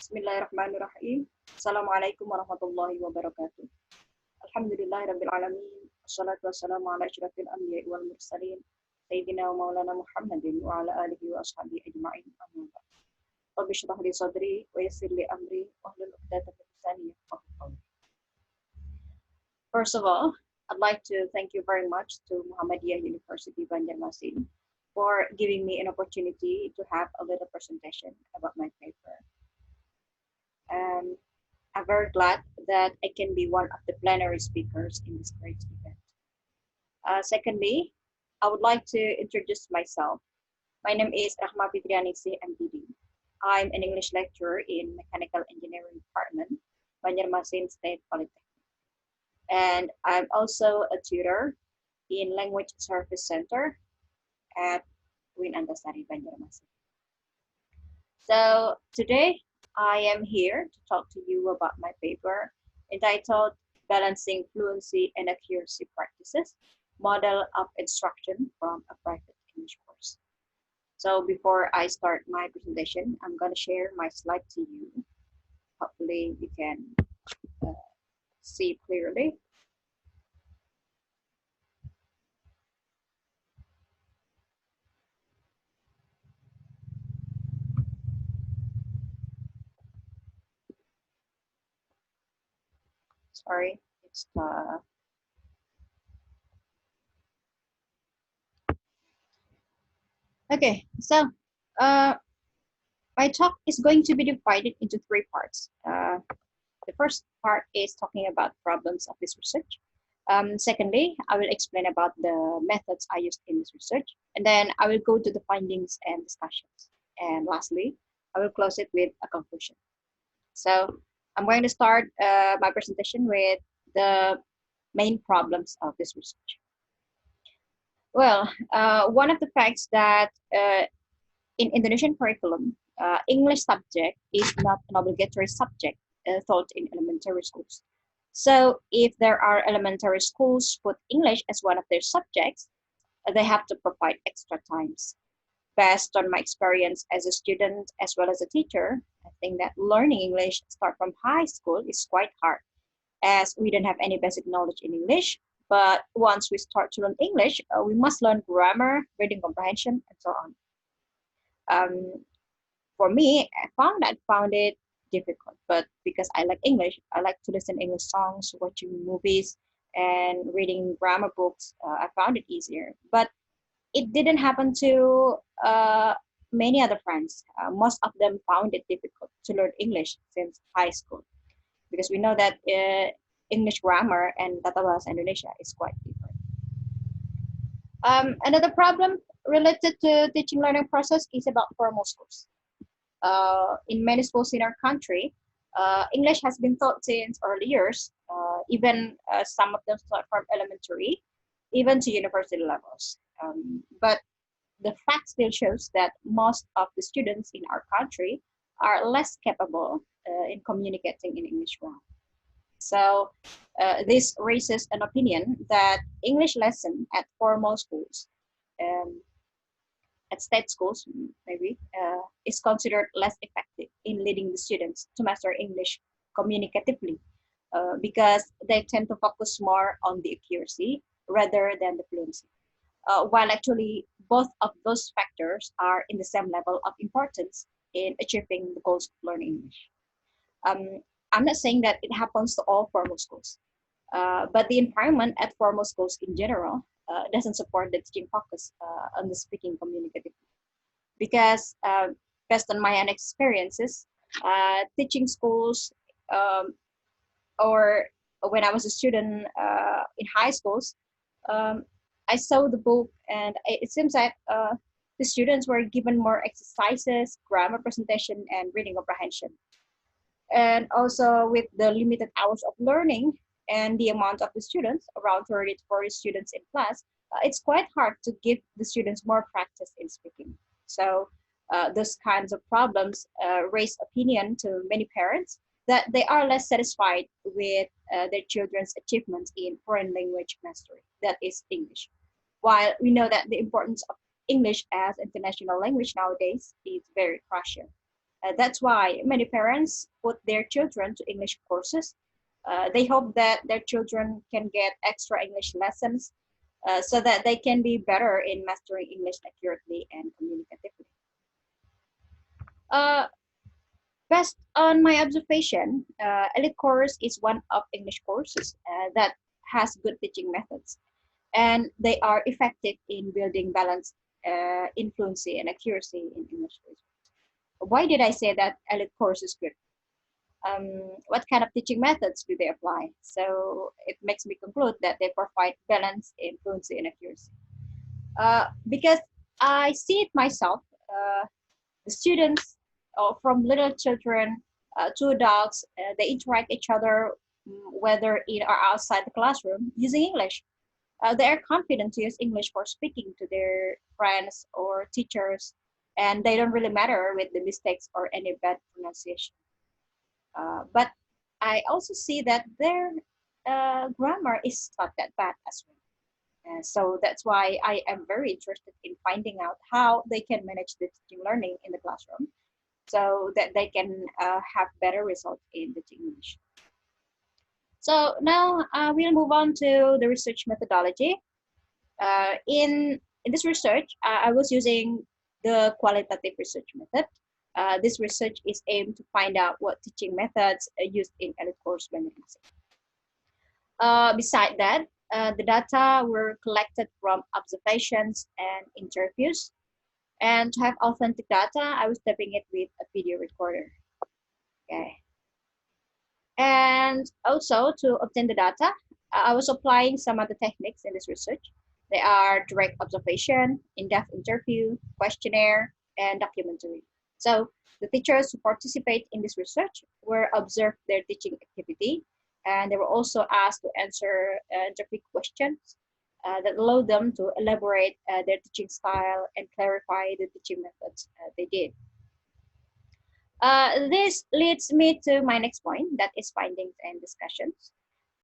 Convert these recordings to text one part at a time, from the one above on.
Bismillahirrahmanirrahim. Assalamualaikum warahmatullahi wabarakatuh. Alhamdulillahirabbil alamin. Wassalatu wassalamu ala asyrafil anbiya'i wal mursalin. Sayyidina wa maulana Muhammadin wa ala alihi wa ashabihi ajma'in. Amma ba'd. Rabbi shrah li sadri wa yassir li amri wahlul 'uqdatam min lisani yafqahu qawli. First of all, I'd like to thank you very much to Muhammadiyah University Banjarmasin for giving me an opportunity to have a little presentation about my paper. And I'm very glad that I can be one of the plenary speakers in this great event. Secondly, I would like to introduce myself. My name is Rahma Pitria Ningsih, MPD. I'm an English lecturer in Mechanical Engineering Department, Banjarmasin State Polytechnic. And I'm also a tutor in Language Service Center at Win Antasari, Banjarmasin. So today, I am here to talk to you about my paper entitled Balancing Fluency and Accuracy Practices, Model of Instruction from a Private English Course. So before I start my presentation, I'm going to share my slide to you. Hopefully you can see clearly. Sorry, it's okay. So my talk is going to be divided into three parts. The first part is talking about problems of this research. Secondly, I will explain about the methods I used in this research, and then I will go to the findings and discussions. And lastly, I will close it with a conclusion. So I'm going to start my presentation with the main problems of this research. Well, one of the facts that in Indonesian curriculum, English subject is not an obligatory subject taught in elementary schools. So if there are elementary schools put English as one of their subjects, they have to provide extra times. Based on my experience as a student as well as a teacher, I think that learning English start from high school is quite hard, as we don't have any basic knowledge in English. But once we start to learn English, we must learn grammar, reading comprehension, and so on. For me, I found it difficult, but because I like English, I like to listen English songs, watching movies, and reading grammar books. I found it easier, but it didn't happen to many other friends. Most of them found it difficult to learn English since high school, because we know that English grammar and tata bahasa Indonesia is quite different. Another problem related to teaching learning process is about formal schools. In many schools in our country, English has been taught since early years, even some of them start from elementary, even to university levels. But the fact still shows that most of the students in our country are less capable in communicating in English well. So this raises an opinion that English lesson at formal schools, at state schools maybe, is considered less effective in leading the students to master English communicatively, because they tend to focus more on the accuracy rather than the fluency. While actually both of those factors are in the same level of importance in achieving the goals of learning English. I'm not saying that it happens to all formal schools, but the environment at formal schools in general doesn't support the teaching focus on the speaking communicatively. Because based on my own experiences, teaching schools, or when I was a student in high schools, I saw the book, and it seems that the students were given more exercises, grammar presentation, and reading comprehension. And also with the limited hours of learning and the amount of the students, around 30 to 40 students in class, it's quite hard to give the students more practice in speaking. So those kinds of problems raise opinion to many parents that they are less satisfied with their children's achievements in foreign language mastery, that is English. While we know that the importance of English as international language nowadays is very crucial. That's why many parents put their children to English courses. They hope that their children can get extra English lessons so that they can be better in mastering English accurately and communicatively. Uh, Based on my observation, elite course is one of English courses that has good teaching methods, and they are effective in building balance, fluency, and accuracy in English. Why did I say that elite course is good? What kind of teaching methods do they apply? So it makes me conclude that they provide balance, fluency, and accuracy. Because I see it myself, the students from little children to adults, they interact each other, whether in or outside the classroom, using English. They are confident to use English for speaking to their friends or teachers, and they don't really matter with the mistakes or any bad pronunciation. But I also see that their grammar is not that bad as well. So that's why I am very interested in finding out how they can manage the teaching learning in the classroom so that they can have better results in teaching English. So now we'll move on to the research methodology. In this research, I was using the qualitative research method. This research is aimed to find out what teaching methods are used in elite course learning. Beside that, the data were collected from observations and interviews. And to have authentic data, I was tapping it with a video recorder. Okay. And also to obtain the data, I was applying some other techniques in this research. They are direct observation, in-depth interview, questionnaire, and documentary. So the teachers who participate in this research were observed their teaching activity, and they were also asked to answer interview questions that allow them to elaborate their teaching style and clarify the teaching methods they did. This leads me to my next point, that is findings and discussions.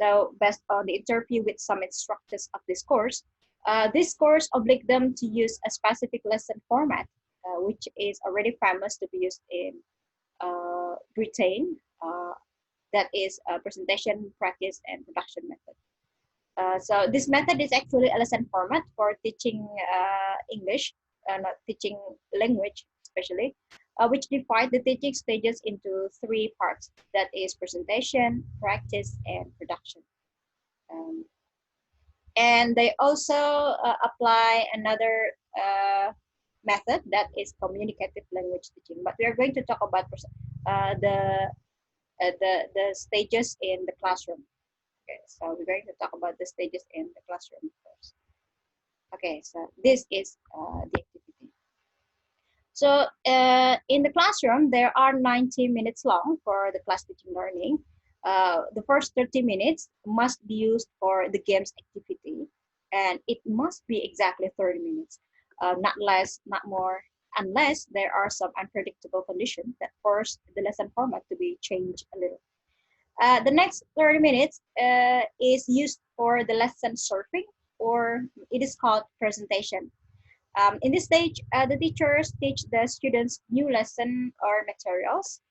So based on the interview with some instructors of this course obliged them to use a specific lesson format, which is already famous to be used in Britain. That is presentation, practice, and production method. So this method is actually a lesson format for teaching English, not teaching language especially, which divide the teaching stages into 3 parts. That is presentation, practice, and production. And they also apply another method, that is communicative language teaching. But we are going to talk about the stages in the classroom. Okay, so we're going to talk about the stages in the classroom first. Okay, so this is the activity. So in the classroom, there are 90 minutes long for the class teaching learning. The first 30 minutes must be used for the games activity, and it must be exactly 30 minutes, not less, not more, unless there are some unpredictable conditions that force the lesson format to be changed a little. The next 30 minutes is used for the lesson surfing, or it is called presentation. In this stage, the teachers teach the students new lesson or materials,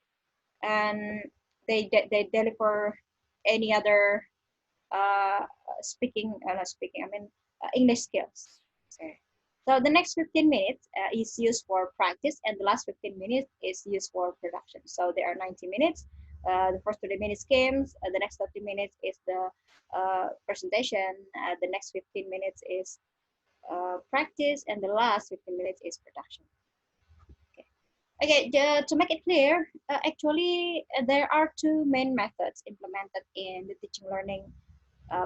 and they deliver any other English skills. Okay. So the next 15 minutes is used for practice, and the last 15 minutes is used for production. So there are 90 minutes. The first 30 minutes games, the next 30 minutes is the presentation, the next 15 minutes is practice, and the last 15 minutes is production. Okay, to make it clear, actually there are 2 main methods implemented in the teaching learning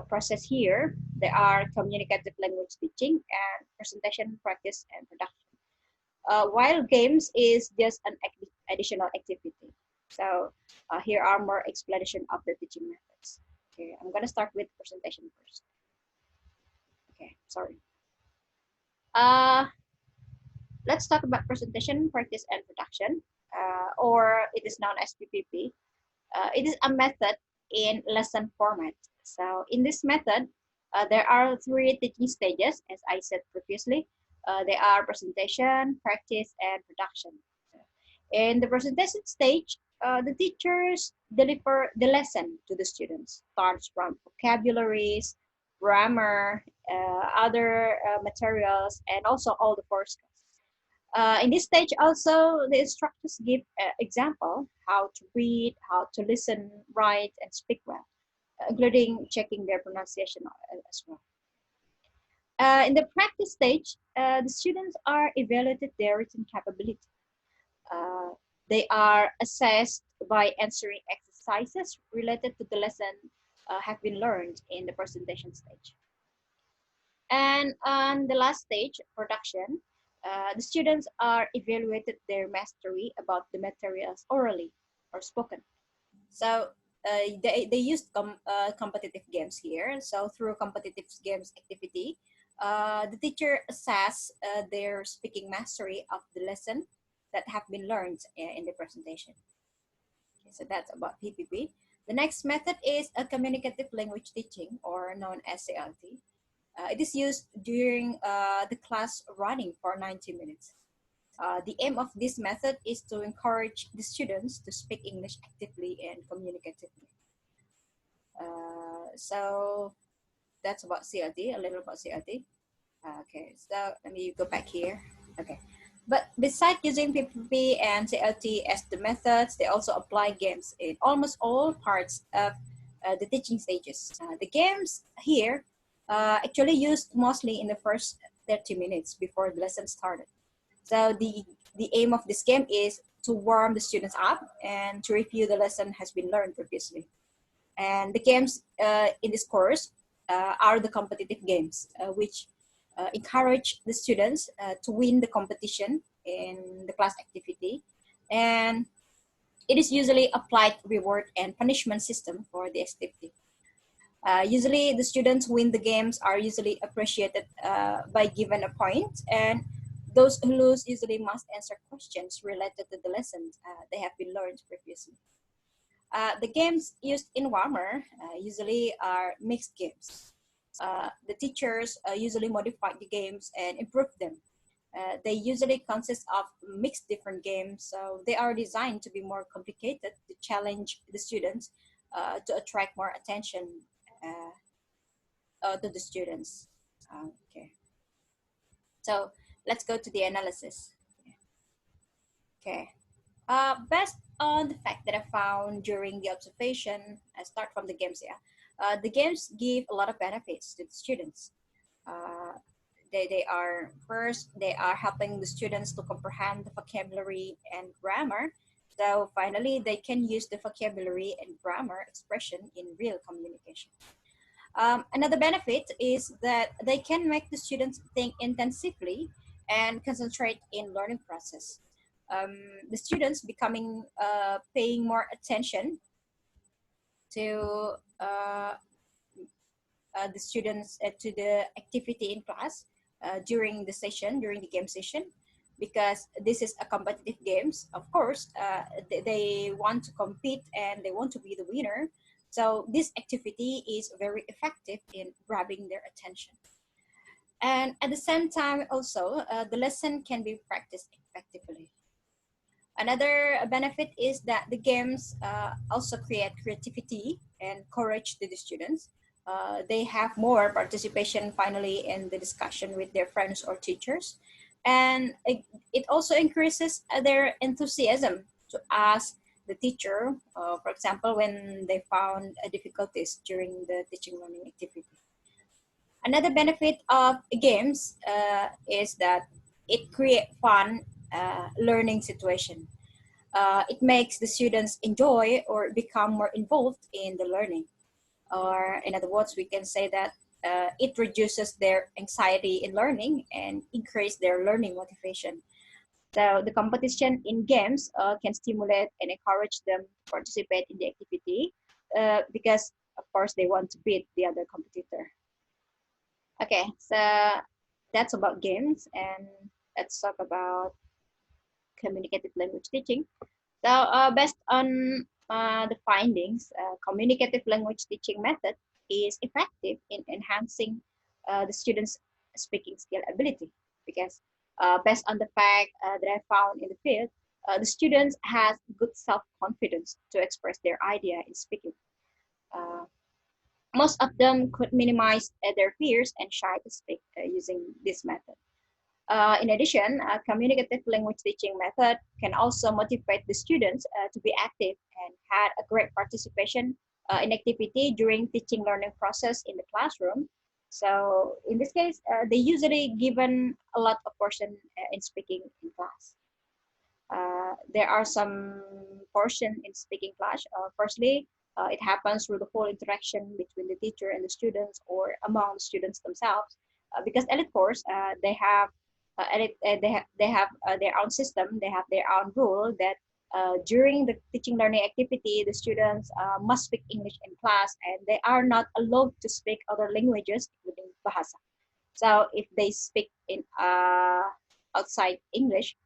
process here. There are communicative language teaching and presentation, practice, and production. While games is just an additional activity. So here are more explanation of the teaching methods. Okay, I'm gonna start with presentation first. Okay, sorry. Let's talk about presentation, practice, and production, or it is known as PPP. It is a method in lesson format. So in this method, there are 3 teaching stages, as I said previously. They are presentation, practice, and production. In the presentation stage, the teachers deliver the lesson to the students, starts from vocabularies, grammar, other materials, and also all the course. In this stage, also the instructors give example how to read, how to listen, write, and speak well, including checking their pronunciation as well. In the practice stage, the students are evaluated their written capability. Uh, they are assessed by answering exercises related to the lesson have been learned in the presentation stage. And on the last stage, production, the students are evaluated their mastery about the materials orally or spoken. So they used competitive games here. So through competitive games activity, the teacher assess their speaking mastery of the lesson that have been learned in the presentation. Okay, so that's about PPP. The next method is a communicative language teaching, or known as CLT. It is used during the class running for 90 minutes. The aim of this method is to encourage the students to speak English actively and communicatively. So that's about CLT, a little about CLT. Okay, so let me go back here. Okay, but besides using PPP and CLT as the methods, they also apply games in almost all parts of the teaching stages. The games here actually used mostly in the first 30 minutes before the lesson started. So the aim of this game is to warm the students up and to review the lesson has been learned previously. And the games in this course are the competitive games, which encourage the students to win the competition in the class activity. And it is usually applied reward and punishment system for the activity. Usually the students who win the games are usually appreciated by given a point, and those who lose usually must answer questions related to the lessons they have been learned previously. The games used in Warmer usually are mixed games. The teachers usually modify the games and improve them. They usually consist of mixed different games, so they are designed to be more complicated to challenge the students to attract more attention to the students. Okay, so let's go to the analysis. Okay, based on the fact that I found during the observation, I start from the games here. The games give a lot of benefits to the students. Uh, they are first, they are helping the students to comprehend the vocabulary and grammar. So finally, they can use the vocabulary and grammar expression in real communication. Another benefit is that they can make the students think intensively and concentrate in learning process. The students becoming paying more attention to the students to the activity in class during the session, during the game session, because this is a competitive games. Of course, they want to compete and they want to be the winner. So this activity is very effective in grabbing their attention. And at the same time, also, the lesson can be practiced effectively. Another benefit is that the games also create creativity and courage to the students. They have more participation finally in the discussion with their friends or teachers. And it also increases their enthusiasm to ask the teacher, for example, when they found difficulties during the teaching learning activity. Another benefit of games is that it creates fun learning situation. It makes the students enjoy or become more involved in the learning. Or in other words, we can say that it reduces their anxiety in learning and increase their learning motivation. So the competition in games can stimulate and encourage them to participate in the activity because, of course, they want to beat the other competitor. Okay, so that's about games, and let's talk about communicative language teaching. So based on the findings, communicative language teaching method is effective in enhancing the students' speaking skill ability because based on the fact that I found in the field, the students has good self-confidence to express their idea in speaking. Uh, Most of them could minimize their fears and shy to speak using this method. In addition, a communicative language teaching method can also motivate the students to be active and had a great participation in activity during teaching learning process in the classroom. So in this case, they usually given a lot of portion in speaking in class. There are some portion in speaking class. Firstly, it happens through the whole interaction between the teacher and the students or among the students themselves. Because elite course, they have their own system. They have their own rule that during the teaching learning activity, the students must speak English in class, and they are not allowed to speak other languages, including Bahasa. So if they speak in outside English,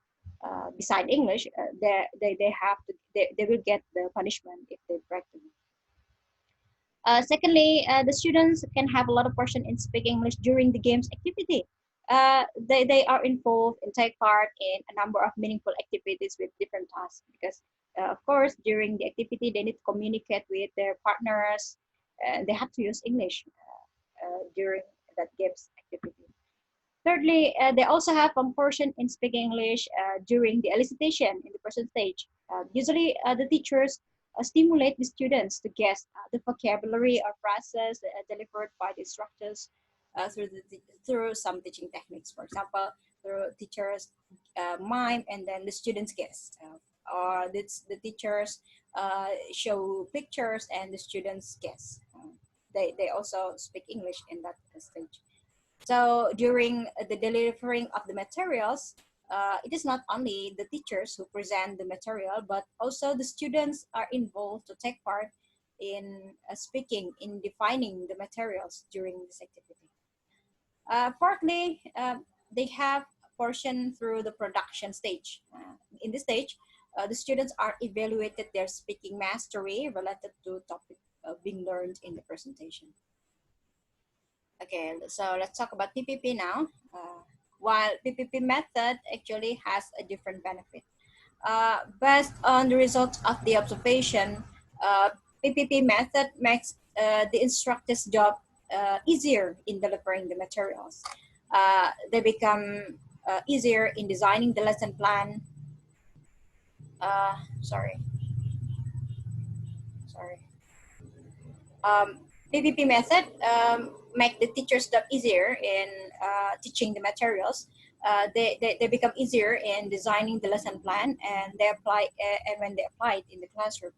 beside English, they have to they will get the punishment if they break the rule. Secondly, the students can have a lot of portion in speaking English during the games activity. They are involved and take part in a number of meaningful activities with different tasks because, of course, during the activity they need to communicate with their partners. They have to use English during that games activity. Thirdly, they also have a portion in speaking English during the elicitation in the present stage. Usually, the teachers stimulate the students to guess the vocabulary or phrases delivered by the instructors through some teaching techniques. For example, through teachers mime and then the students guess. Or the teachers show pictures and the students guess. They also speak English in that stage. So during the delivering of the materials, it is not only the teachers who present the material, but also the students are involved to take part in speaking, in defining the materials during this activity. Fourthly, they have portion through the production stage. In this stage, the students are evaluated their speaking mastery related to topic being learned in the presentation. Okay, so let's talk about PPP now. While PPP method actually has a different benefit. Based on the results of the observation, PPP method makes the instructor's job easier in delivering the materials. They become easier in designing the lesson plan. Sorry, sorry. PPP method make the teacher's job easier in teaching the materials. They become easier in designing the lesson plan and they apply and when they apply it in the classroom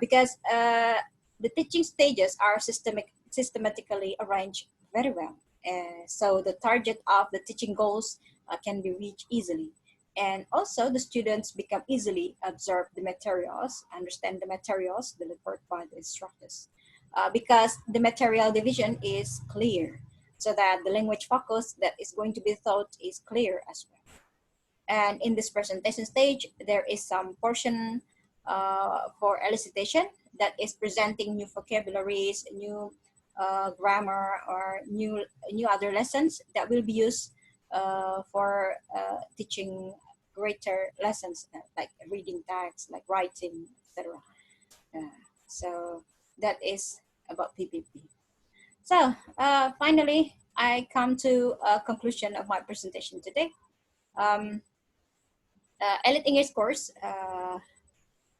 because the teaching stages are systematically arranged very well. So the target of the teaching goals can be reached easily. And also the students become easily absorb the materials, understand the materials delivered by the instructors. Because the material division is clear, so that the language focus that is going to be taught is clear as well. And in this presentation stage, there is some portion for elicitation that is presenting new vocabularies, new grammar, or new other lessons that will be used for teaching greater lessons like reading text, like writing, etc. So that is about PPP. So finally, I come to a conclusion of my presentation today. Elite English course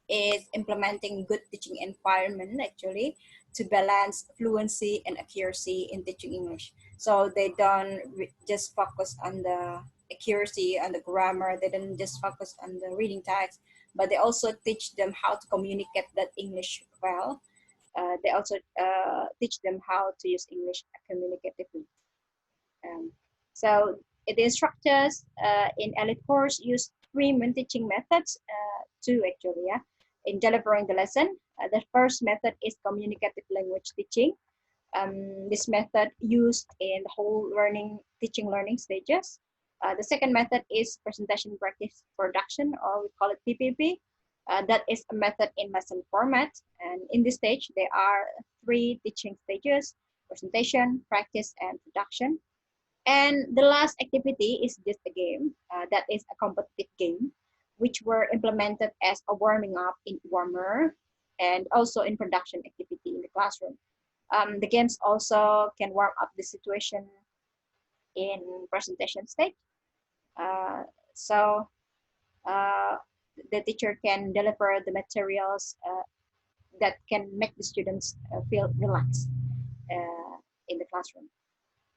is implementing good teaching environment actually to balance fluency and accuracy in teaching English. So they don't just focus on the accuracy and the grammar. They don't just focus on the reading text, but they also teach them how to communicate that English well. They also teach them how to use English communicatively. So the instructors in elite course use three main teaching methods, two actually, yeah, in delivering the lesson. The first method is communicative language teaching. This method used in the whole teaching learning stages. The second method is presentation practice production, or we call it PPP. That is a method in lesson format. And in this stage, there are three teaching stages: presentation, practice, and production. And the last activity is just a game. That is a competitive game which were implemented as a warming up in warmer and also in production activity in the classroom. The games also can warm up the situation in presentation stage. Uh, so uh, the teacher can deliver the materials that can make the students feel relaxed in the classroom.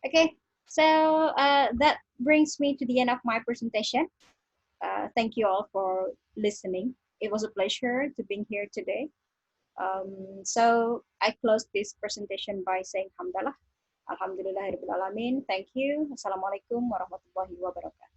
Okay, so that brings me to the end of my presentation. Thank you all for listening. It was a pleasure to be here today. So I close this presentation by saying Alhamdulillah. Alhamdulillahirabbil alamin. Thank you. Assalamualaikum warahmatullahi wabarakatuh.